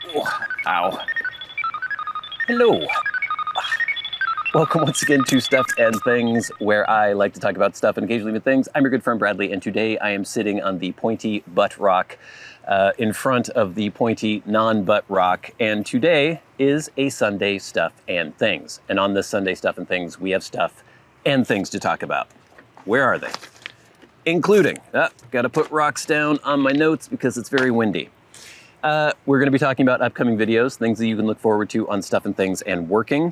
Oh, ow. Hello. Welcome once again to Stuff and Things, where I like to talk about stuff and occasionally even things. I'm your good friend Bradley, and today I am sitting on the pointy butt rock in front of the pointy non-butt rock, and today is a Sunday Stuff and Things. And on this Sunday Stuff and Things, we have stuff and things to talk about. Where are they? Including, gotta put rocks down on my notes because it's very windy. We're going to be talking about upcoming videos, things that you can look forward to on Stuff and Things and Working.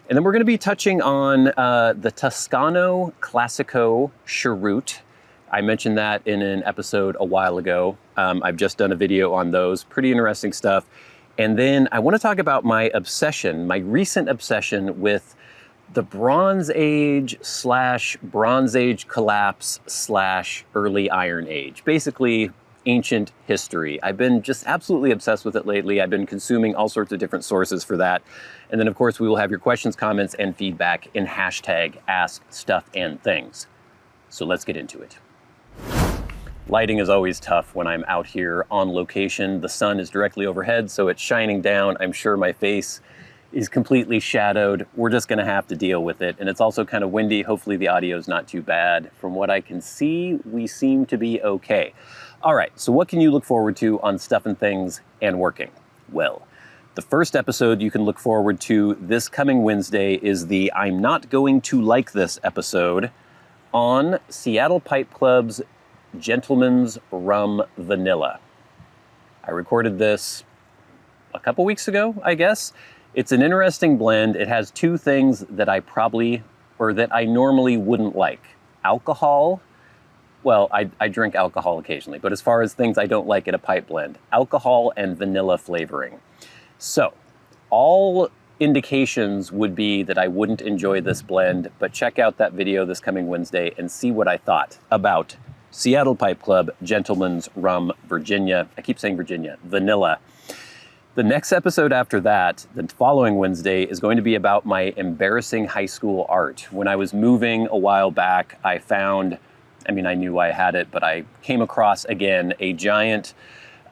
And then we're going to be touching on the Toscano Classico cheroot. I mentioned that in an episode a while ago. I've just done a video on those. Pretty interesting stuff. And then I want to talk about my obsession, my recent obsession with the Bronze Age / Bronze Age collapse / early Iron Age. Basically, ancient history. I've been just absolutely obsessed with it lately. I've been consuming all sorts of different sources for that. And then of course we will have your questions, comments, and feedback in hashtag askstuffandthings. So let's get into it. Lighting is always tough when I'm out here on location. The sun is directly overhead, so it's shining down. I'm sure my face is completely shadowed. We're just gonna have to deal with it. And it's also kind of windy. Hopefully the audio is not too bad. From what I can see, we seem to be okay. All right, so what can you look forward to on Stuff and Things and Working? Well, the first episode you can look forward to this coming Wednesday is the I'm Not Going to Like This episode on Seattle Pipe Club's Gentleman's Rum Vanilla. I recorded this a couple weeks ago, I guess. It's an interesting blend. It has two things that I normally wouldn't like. Alcohol. Well, I drink alcohol occasionally, but as far as things I don't like at a pipe blend, alcohol and vanilla flavoring. So, all indications would be that I wouldn't enjoy this blend, but check out that video this coming Wednesday and see what I thought about Seattle Pipe Club Gentleman's Rum Virginia. I keep saying Virginia, vanilla. The next episode after that, the following Wednesday, is going to be about my embarrassing high school art. When I was moving a while back, I knew I had it, but I came across, again, a giant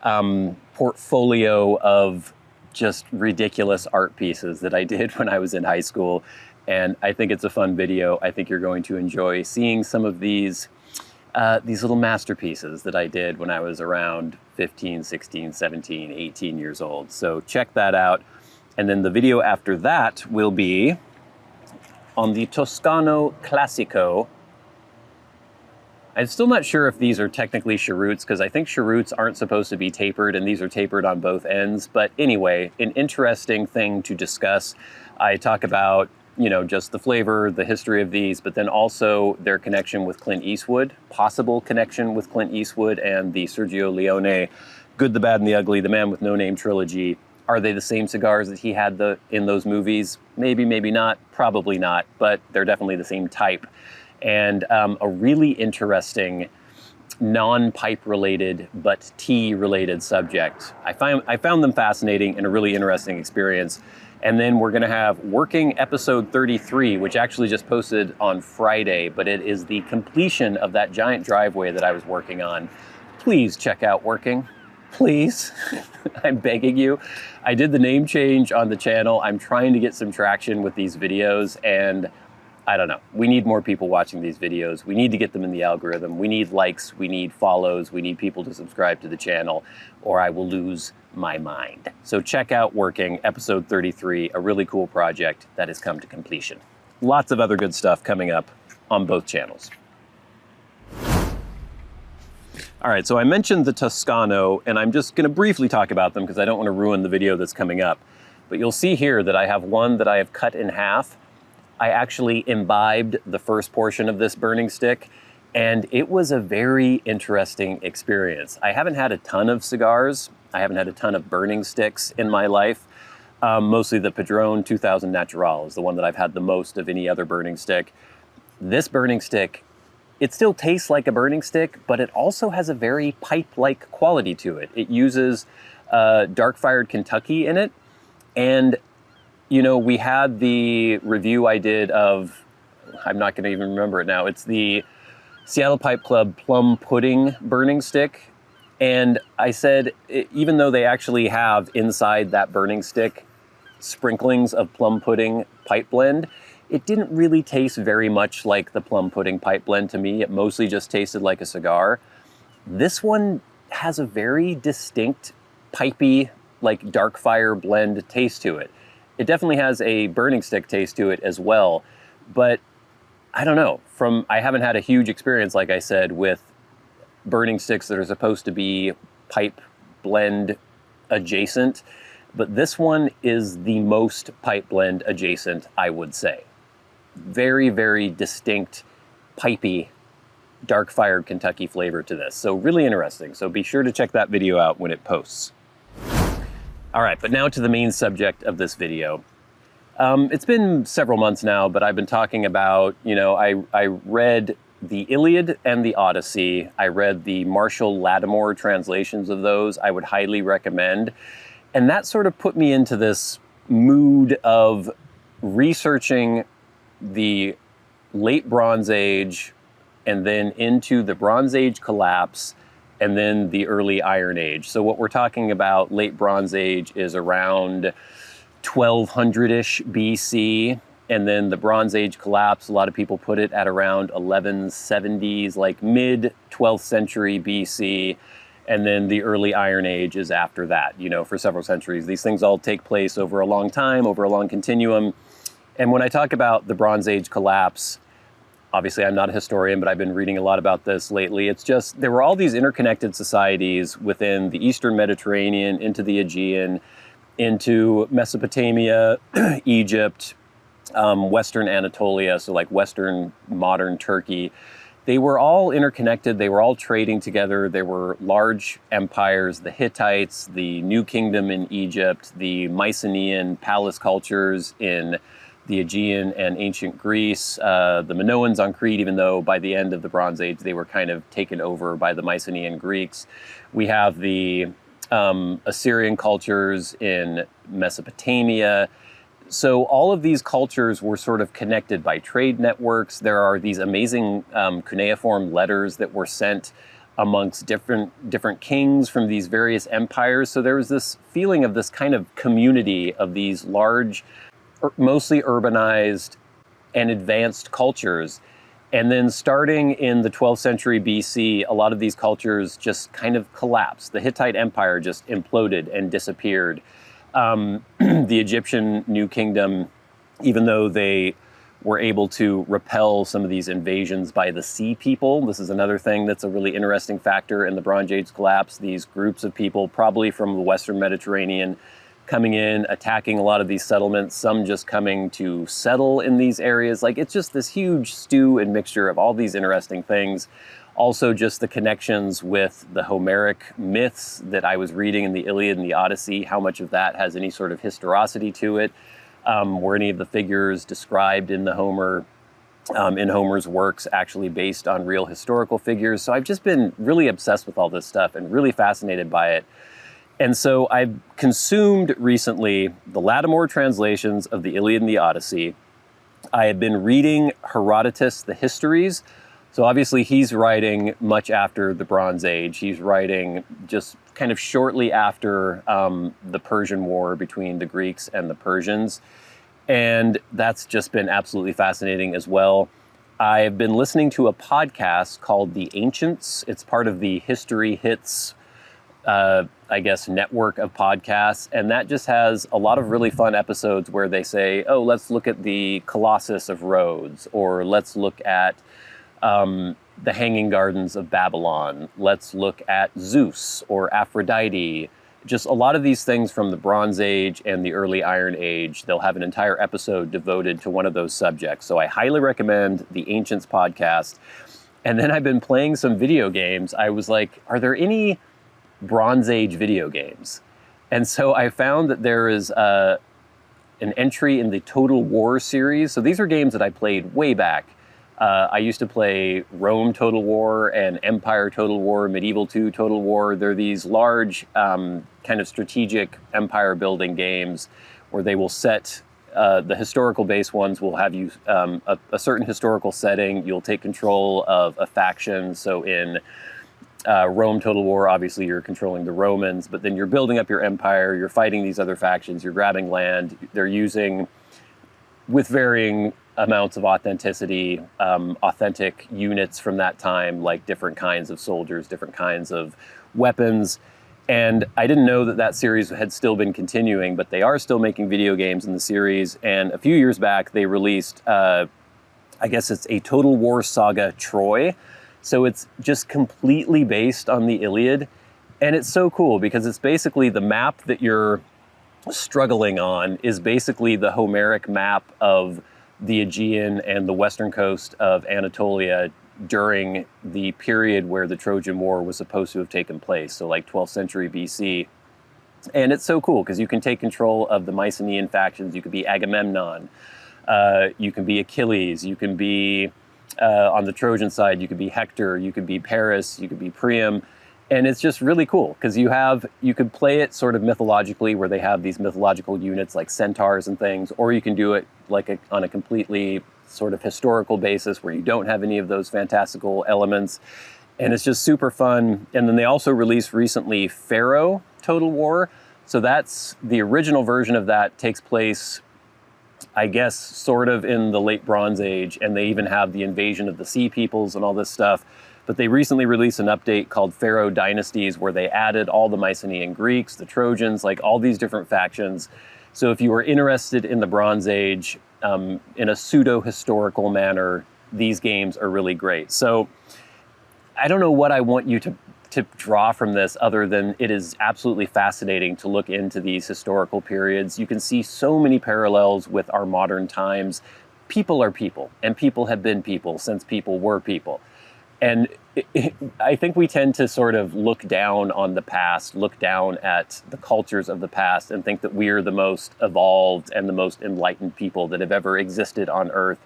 portfolio of just ridiculous art pieces that I did when I was in high school. And I think it's a fun video. I think you're going to enjoy seeing some of these little masterpieces that I did when I was around 15, 16, 17, 18 years old. So check that out. And then the video after that will be on the Toscano Classico. I'm still not sure if these are technically cheroots, because I think cheroots aren't supposed to be tapered, and these are tapered on both ends. But anyway, an interesting thing to discuss. I talk about, just the flavor, the history of these, but then also their connection with Clint Eastwood, possible connection with Clint Eastwood and the Sergio Leone, Good, the Bad, and the Ugly, The Man with No Name trilogy. Are they the same cigars that he had in those movies? Maybe, maybe not, probably not, but they're definitely the same type. And a really interesting non-pipe related but tea related subject. I found them fascinating and a really interesting experience. And then we're gonna have Working episode 33, which actually just posted on Friday, but it is the completion of that giant driveway that I was working on. Please check out Working, please. I'm begging you. I did the name change on the channel. I'm trying to get some traction with these videos, and I don't know. We need more people watching these videos. We need to get them in the algorithm. We need likes, we need follows, we need people to subscribe to the channel, or I will lose my mind. So check out Working, episode 33, a really cool project that has come to completion. Lots of other good stuff coming up on both channels. All right, so I mentioned the Toscano, and I'm just gonna briefly talk about them because I don't wanna ruin the video that's coming up. But you'll see here that I have one that I have cut in half. I actually imbibed the first portion of this burning stick, and it was a very interesting experience. I haven't had a ton of cigars. I haven't had a ton of burning sticks in my life. Mostly the Padron 2000 Natural is the one that I've had the most of any other burning stick. This burning stick, it still tastes like a burning stick, but it also has a very pipe-like quality to it. It uses dark-fired Kentucky in it, and we had the review I did of, I'm not gonna even remember it now, it's the Seattle Pipe Club Plum Pudding Burning Stick. And I said, even though they actually have inside that burning stick sprinklings of plum pudding pipe blend, it didn't really taste very much like the plum pudding pipe blend to me. It mostly just tasted like a cigar. This one has a very distinct, pipey, like dark fire blend taste to it. It definitely has a burning stick taste to it as well. But I don't know, I haven't had a huge experience, like I said, with burning sticks that are supposed to be pipe blend adjacent. But this one is the most pipe blend adjacent, I would say. Very, very distinct, pipey, dark-fired Kentucky flavor to this. So really interesting. So be sure to check that video out when it posts. All right, but now to the main subject of this video. It's been several months now, but I've been talking about, I read the Iliad and the Odyssey. I read the Marshall Lattimore translations of those. I would highly recommend. And that sort of put me into this mood of researching the late Bronze Age and then into the Bronze Age collapse and then the early Iron Age. So what we're talking about, late Bronze Age, is around 1200-ish BC. And then the Bronze Age collapse, a lot of people put it at around 1170s, like mid 12th century BC. And then the early Iron Age is after that, for several centuries. These things all take place over a long time, over a long continuum. And when I talk about the Bronze Age collapse, obviously I'm not a historian, but I've been reading a lot about this lately. It's just, there were all these interconnected societies within the Eastern Mediterranean, into the Aegean, into Mesopotamia, Egypt, Western Anatolia, so like Western modern Turkey. They were all interconnected. They were all trading together. There were large empires, the Hittites, the New Kingdom in Egypt, the Mycenaean palace cultures in the Aegean and ancient Greece, the Minoans on Crete, even though by the end of the Bronze Age, they were kind of taken over by the Mycenaean Greeks. We have the Assyrian cultures in Mesopotamia. So all of these cultures were sort of connected by trade networks. There are these amazing cuneiform letters that were sent amongst different kings from these various empires. So there was this feeling of this kind of community of these large, mostly urbanized and advanced cultures. And then starting in the 12th century BC, a lot of these cultures just kind of collapsed. The Hittite Empire just imploded and disappeared. The Egyptian New Kingdom, even though they were able to repel some of these invasions by the sea people, this is another thing that's a really interesting factor in the Bronze Age collapse. These groups of people, probably from the Western Mediterranean, coming in, attacking a lot of these settlements, some just coming to settle in these areas. Like, it's just this huge stew and mixture of all these interesting things. Also, just the connections with the Homeric myths that I was reading in the Iliad and the Odyssey, how much of that has any sort of historicity to it. Were any of the figures described in in Homer's works actually based on real historical figures? So I've just been really obsessed with all this stuff and really fascinated by it. And so I've consumed recently the Lattimore translations of the Iliad and the Odyssey. I have been reading Herodotus, the Histories. So obviously he's writing much after the Bronze Age. He's writing just kind of shortly after the Persian War between the Greeks and the Persians. And that's just been absolutely fascinating as well. I've been listening to a podcast called The Ancients. It's part of the History Hits, network of podcasts. And that just has a lot of really fun episodes where they say, oh, let's look at the Colossus of Rhodes, or let's look at the Hanging Gardens of Babylon. Let's look at Zeus or Aphrodite. Just a lot of these things from the Bronze Age and the early Iron Age. They'll have an entire episode devoted to one of those subjects. So I highly recommend the Ancients podcast. And then I've been playing some video games. I was like, are there any Bronze Age video games? And so I found that there is an entry in the Total War series. So these are games that I played way back. I used to play Rome Total War and Empire Total War, Medieval 2 Total War. They're these large kind of strategic empire building games where they will set, the historical base ones will have you a certain historical setting. You'll take control of a faction. So in Rome Total War, obviously you're controlling the Romans, but then you're building up your empire, you're fighting these other factions, you're grabbing land. They're using, with varying amounts of authenticity, authentic units from that time, like different kinds of soldiers, different kinds of weapons. And I didn't know that that series had still been continuing, but they are still making video games in the series. And a few years back, they released, I guess it's a Total War Saga Troy. So it's just completely based on the Iliad. And it's so cool because it's basically the map that you're struggling on is basically the Homeric map of the Aegean and the western coast of Anatolia during the period where the Trojan War was supposed to have taken place. So like 12th century BC. And it's so cool because you can take control of the Mycenaean factions. You could be Agamemnon. You can be Achilles. You can be... on the Trojan side, you could be Hector, you could be Paris, you could be Priam, and it's just really cool because you could play it sort of mythologically where they have these mythological units like centaurs and things, or you can do it like on a completely sort of historical basis where you don't have any of those fantastical elements, and it's just super fun. And then they also released recently Pharaoh Total War, so that's the original version of that takes place, I guess, sort of in the late Bronze Age, and they even have the invasion of the Sea Peoples and all this stuff. But they recently released an update called Pharaoh Dynasties where they added all the Mycenaean Greeks, the Trojans, like all these different factions. So if you are interested in the Bronze Age in a pseudo-historical manner, these games are really great. So I don't know what I want you to draw from this other than it is absolutely fascinating to look into these historical periods. You can see so many parallels with our modern times. People are people, and people have been people since people were people. And I think we tend to sort of look down on the past, look down at the cultures of the past, and think that we're the most evolved and the most enlightened people that have ever existed on Earth.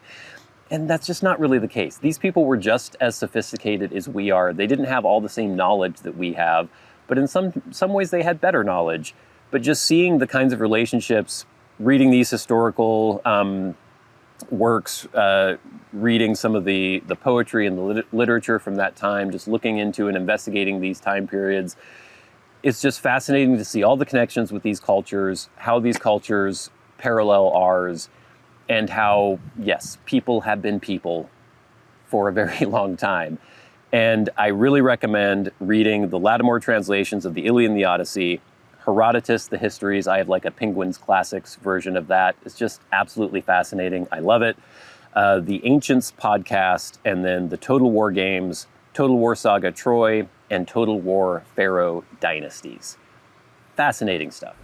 And that's just not really the case. These people were just as sophisticated as we are. They didn't have all the same knowledge that we have, but in some ways they had better knowledge. But just seeing the kinds of relationships, reading these historical works, reading some of the poetry and the literature from that time, just looking into and investigating these time periods, it's just fascinating to see all the connections with these cultures, how these cultures parallel ours, and how, yes, people have been people for a very long time. And I really recommend reading the Lattimore translations of the Iliad and the Odyssey, Herodotus, the histories. I have like a Penguins Classics version of that. It's just absolutely fascinating. I love it. The Ancients podcast, and then the Total War games, Total War Saga Troy, and Total War Pharaoh Dynasties. Fascinating stuff.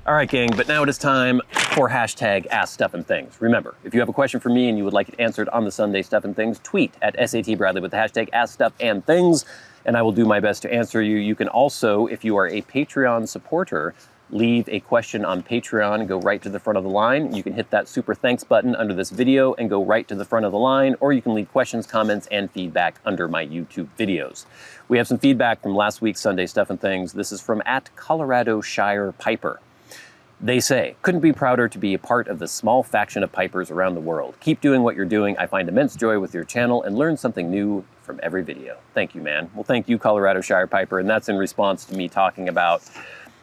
All right, gang, but now it is time for hashtag #AskStuffandThings. Remember, if you have a question for me and you would like it answered on the Sunday Stuff and Things, tweet at SATBradley with the hashtag #AskStuffandThings, and I will do my best to answer you. You can also, if you are a Patreon supporter, leave a question on Patreon and go right to the front of the line. You can hit that super thanks button under this video and go right to the front of the line, or you can leave questions, comments, and feedback under my YouTube videos. We have some feedback from last week's Sunday Stuff and Things. This is from @ColoradoShirePiper. They say, couldn't be prouder to be a part of the small faction of pipers around the world. Keep doing what you're doing. I find immense joy with your channel and learn something new from every video. Thank you, man. Well, thank you, Colorado Shire Piper. And that's in response to me talking about,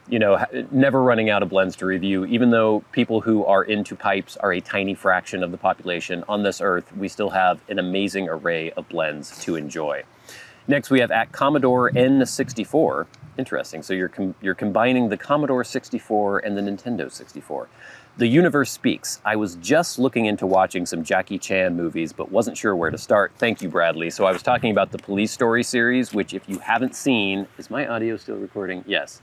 you know, never running out of blends to review. Even though people who are into pipes are a tiny fraction of the population on this earth, we still have an amazing array of blends to enjoy. Next, we have @Commodore N64. Interesting. So you're combining the Commodore 64 and the Nintendo 64. The universe speaks. I was just looking into watching some Jackie Chan movies, but wasn't sure where to start. Thank you, Bradley. So I was talking about the Police Story series, which if you haven't seen, is my audio still recording? Yes.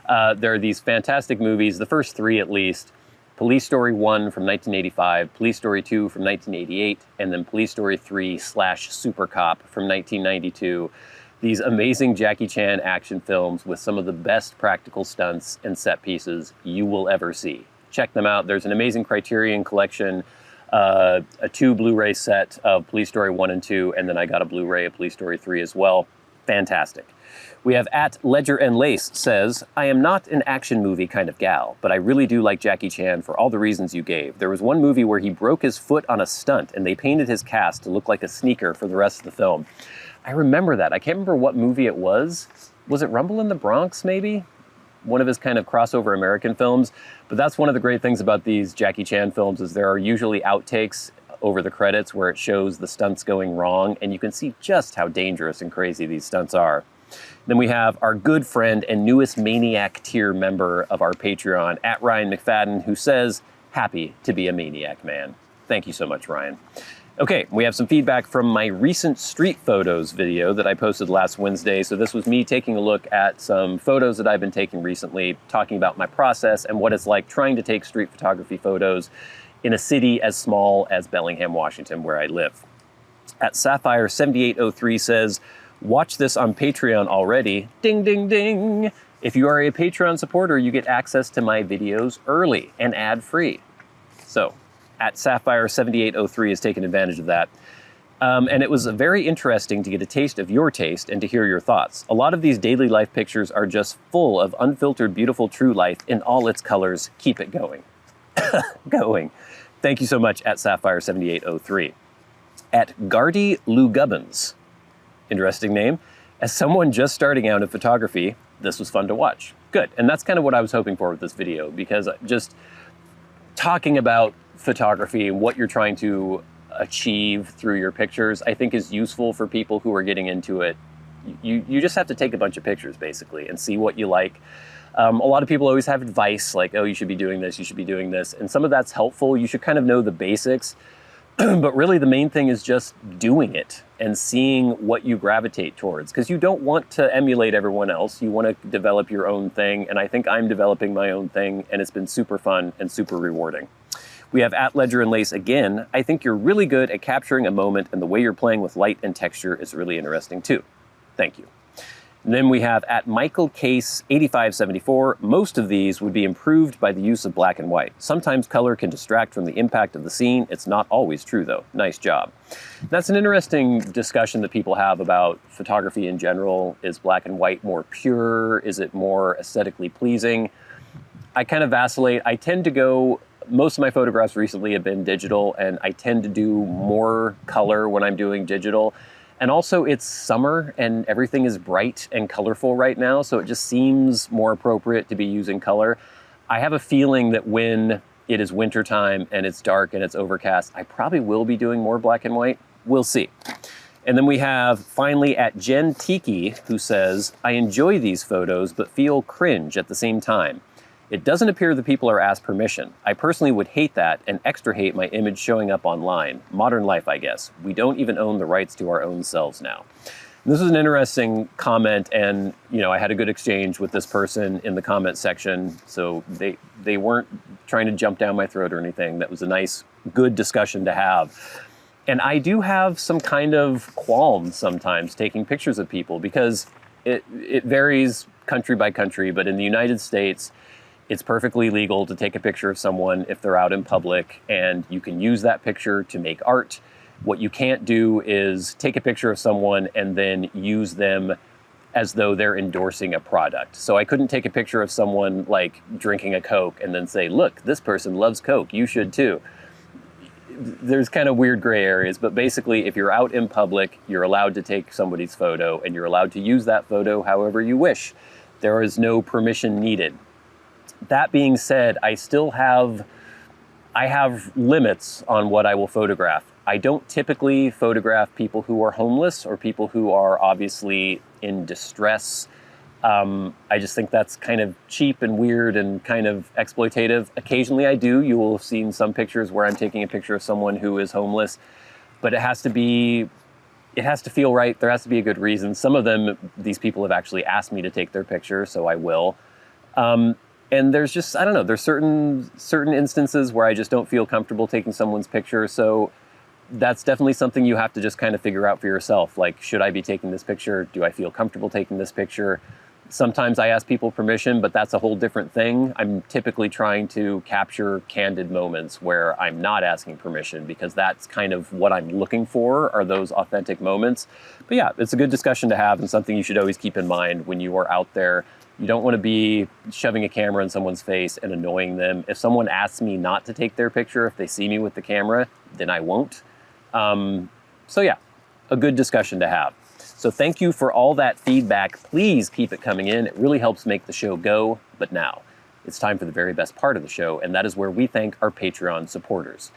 There are these fantastic movies, the first three at least. Police Story 1 from 1985, Police Story 2 from 1988, and then Police Story 3/Super Cop from 1992. These amazing Jackie Chan action films with some of the best practical stunts and set pieces you will ever see. Check them out. There's an amazing Criterion collection, a 2 Blu-ray set of Police Story 1 and 2, and then I got a Blu-ray of Police Story 3 as well. Fantastic. We have @LedgerandLace says, I am not an action movie kind of gal, but I really do like Jackie Chan for all the reasons you gave. There was one movie where he broke his foot on a stunt and they painted his cast to look like a sneaker for the rest of the film. I remember that. I can't remember what movie it was. Was it Rumble in the Bronx, maybe? One of his kind of crossover American films. But that's one of the great things about these Jackie Chan films is there are usually outtakes over the credits where it shows the stunts going wrong, and you can see just how dangerous and crazy these stunts are. Then we have our good friend and newest Maniac tier member of our Patreon, at Ryan McFadin, who says, happy to be a Maniac man. Thank you so much, Ryan. Okay, we have some feedback from my recent street photos video that I posted last Wednesday. So this was me taking a look at some photos that I've been taking recently, talking about my process and what it's like trying to take street photography photos in a city as small as Bellingham, Washington, where I live. At Sapphire7803 says, watch this on Patreon already. Ding, ding, ding. If you are a Patreon supporter, you get access to my videos early and ad-free. So, at Sapphire7803 has taken advantage of that. And it was very interesting to get a taste of your taste and to hear your thoughts. A lot of these daily life pictures are just full of unfiltered, beautiful, true life in all its colors. Keep it going. Going. Thank you so much at Sapphire7803. At Gardy Lou Gubbins. Interesting name. As someone just starting out in photography, this was fun to watch. Good. And that's kind of what I was hoping for with this video, because just talking about photography and what you're trying to achieve through your pictures, I think is useful for people who are getting into it. You just have to take a bunch of pictures, basically, and see what you like. A lot of people always have advice like, oh, you should be doing this, you should be doing this. And some of that's helpful. You should kind of know the basics. But really the main thing is just doing it and seeing what you gravitate towards, because you don't want to emulate everyone else. You want to develop your own thing. And I think I'm developing my own thing, and it's been super fun and super rewarding. We have at Ledger and Lace again. I think you're really good at capturing a moment, and the way you're playing with light and texture is really interesting too. Thank you. And then we have at Michael Case 8574, most of these would be improved by the use of black and white. Sometimes color can distract from the impact of the scene. It's not always true though. Nice job. That's an interesting discussion that people have about photography in general. Is black and white more pure? Is it more aesthetically pleasing? I kind of vacillate. I tend to go, most of my photographs recently have been digital, and I tend to do more color when I'm doing digital. And also it's summer and everything is bright and colorful right now, so it just seems more appropriate to be using color. I have a feeling that when it is wintertime and it's dark and it's overcast, I probably will be doing more black and white. We'll see. And then we have finally at Jen Tiki, who says, I enjoy these photos but feel cringe at the same time. It doesn't appear that people are asked permission. I personally would hate that and extra hate my image showing up online. Modern life, I guess. We don't even own the rights to our own selves now. And this was an interesting comment, and I had a good exchange with this person in the comment section, so they weren't trying to jump down my throat or anything. That was a nice, good discussion to have. And I do have some kind of qualms sometimes taking pictures of people, because it varies country by country, but in the United States, it's perfectly legal to take a picture of someone if they're out in public, and you can use that picture to make art. What you can't do is take a picture of someone and then use them as though they're endorsing a product. So I couldn't take a picture of someone like drinking a Coke and then say, look, this person loves Coke, you should too. There's kind of weird gray areas, but basically if you're out in public, you're allowed to take somebody's photo and you're allowed to use that photo however you wish. There is no permission needed. That being said, I have limits on what I will photograph. I don't typically photograph people who are homeless or people who are obviously in distress. I just think that's kind of cheap and weird and kind of exploitative. Occasionally I do. You will have seen some pictures where I'm taking a picture of someone who is homeless, but it has to feel right. There has to be a good reason. Some of them, these people have actually asked me to take their picture, so I will. And there's just, I don't know, there's certain instances where I just don't feel comfortable taking someone's picture. So that's definitely something you have to just kind of figure out for yourself. Like, should I be taking this picture? Do I feel comfortable taking this picture? Sometimes I ask people permission, but that's a whole different thing. I'm typically trying to capture candid moments where I'm not asking permission, because that's kind of what I'm looking for, are those authentic moments. But yeah, it's a good discussion to have and something you should always keep in mind when you are out there. You don't want to be shoving a camera in someone's face and annoying them. If someone asks me not to take their picture, if they see me with the camera, then I won't. So yeah, a good discussion to have. So thank you for all that feedback. Please keep it coming in. It really helps make the show go. But now, it's time for the very best part of the show, and that is where we thank our Patreon supporters.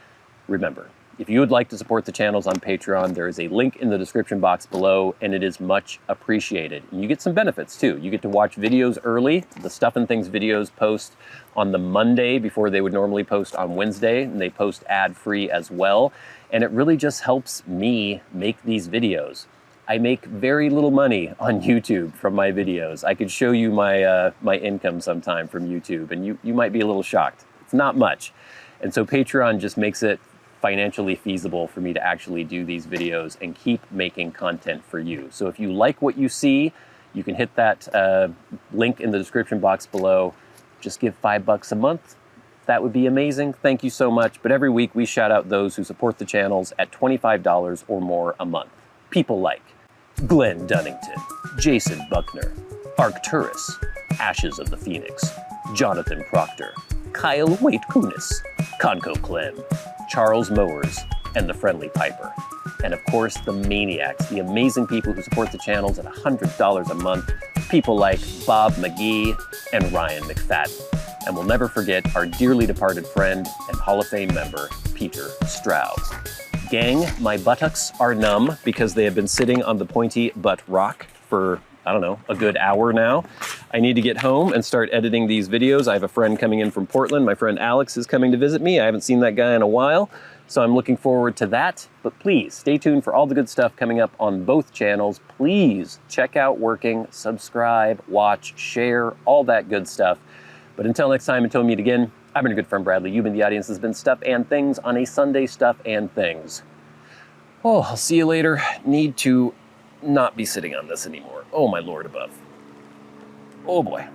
Remember, if you would like to support the channels on Patreon, there is a link in the description box below, and it is much appreciated. And you get some benefits too. You get to watch videos early. The Stuff and Things videos post on the Monday before they would normally post on Wednesday, and they post ad-free as well. And it really just helps me make these videos. I make very little money on YouTube from my videos. I could show you my my income sometime from YouTube, and you might be a little shocked. It's not much. And so Patreon just makes it financially feasible for me to actually do these videos and keep making content for you. So if you like what you see, you can hit that link in the description box below. Just give $5 a month. That would be amazing. Thank you so much. But every week we shout out those who support the channels at $25 or more a month. People like Glenn Dunnington, Jason Buckner, Arcturus, Ashes of the Phoenix, Jonathon Proctor, Kyle Waitkunas, ConCoClem, Charles Mowers, and the Friendly Piper. And of course, the Maniacs, the amazing people who support the channels at $100 a month. People like Bob Magee and Ryan McFadin. And we'll never forget our dearly departed friend and Hall of Fame member, Peter Straub. Gang, my buttocks are numb because they have been sitting on the pointy butt rock for, I don't know, a good hour now. I need to get home and start editing these videos. I have a friend coming in from Portland. My friend Alex is coming to visit me. I haven't seen that guy in a while, so I'm looking forward to that. But please, stay tuned for all the good stuff coming up on both channels. Please check out Working, subscribe, watch, share, all that good stuff. But until next time, until we meet again, I've been your good friend Bradley. You've been the audience. This has been Stuff and Things on a Sunday Stuff and Things. Oh, I'll see you later. Need to not be sitting on this anymore. Oh, my Lord above. Oh, boy.